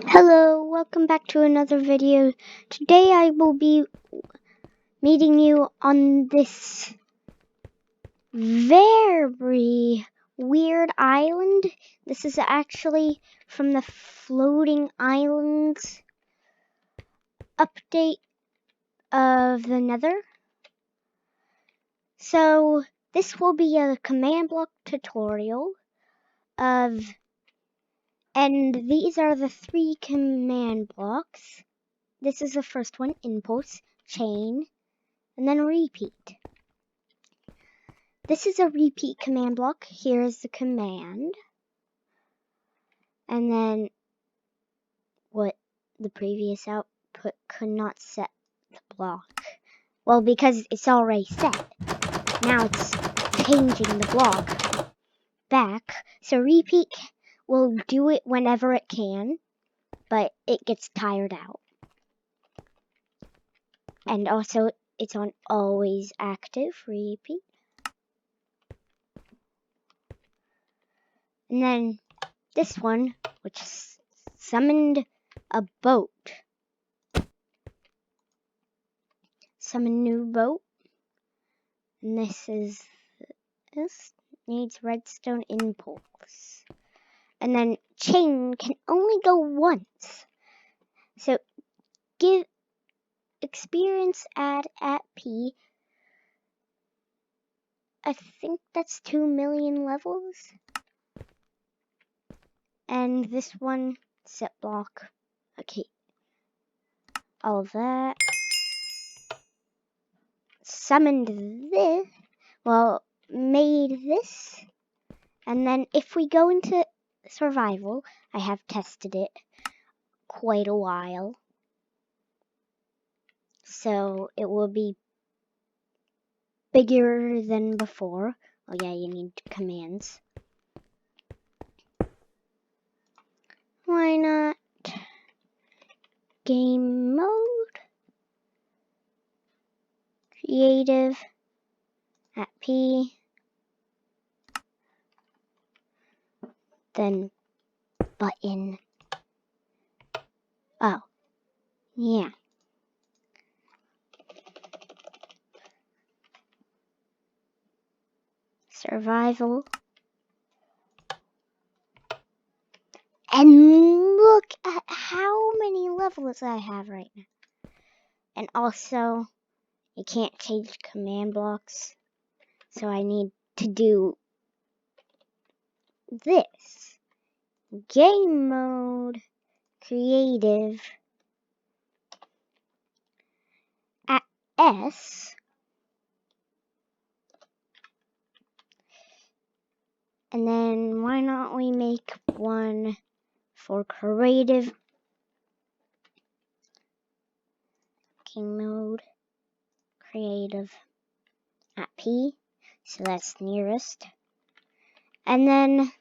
Hello, welcome back to another video. Today I will be meeting you on this very weird island. This is actually from the Floating Islands update of the Nether. So this will be a command block tutorial and these are the 3 command blocks. This is the first one, impulse, chain, and then repeat. This is a repeat command block. Here's the command. And then what the previous output could not set the block. Well, because it's already set. Now it's changing the block back. So repeat will do it whenever it can, but it gets tired out. And also it's on always active repeat. And then this one, which summoned a boat. Summon new boat. And this needs redstone impulse. And then chain can only go once. So give experience add at P. I think that's 2 million levels. And this one, set block. Okay. All of that. Summoned this. Well, made this. And then if we go into survival, I have tested it quite a while. So it will be bigger than before. Oh yeah, you need commands. Why not? Game mode. Creative. At P. Then button. Oh. Yeah. Survival. And look at how many levels I have right now. And also, I can't change command blocks. So I need to do this. Game mode. Creative. At S. And then why not we make one for creative game mode, creative at P, so that's nearest. And then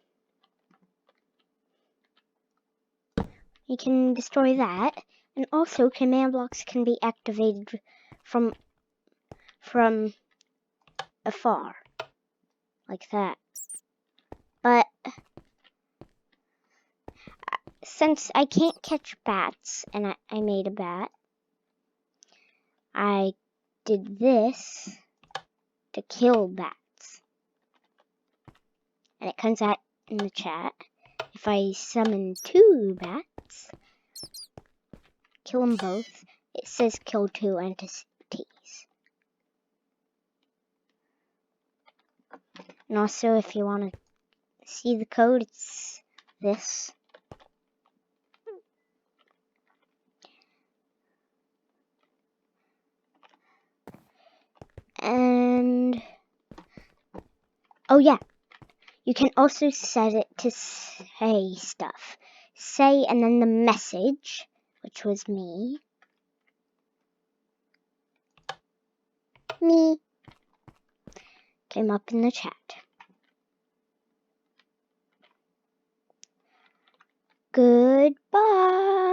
you can destroy that. And also command blocks can be activated from afar, like that. But since I can't catch bats, and I made a bat, I did this to kill bats. And it comes out in the chat. If I summon 2 bats, kill them both, it says kill 2 entities. And also, if you want to see the code, it's this. And oh yeah, you can also set it to say stuff. Say and then the message, which was me. Me. Came up in the chat. Goodbye.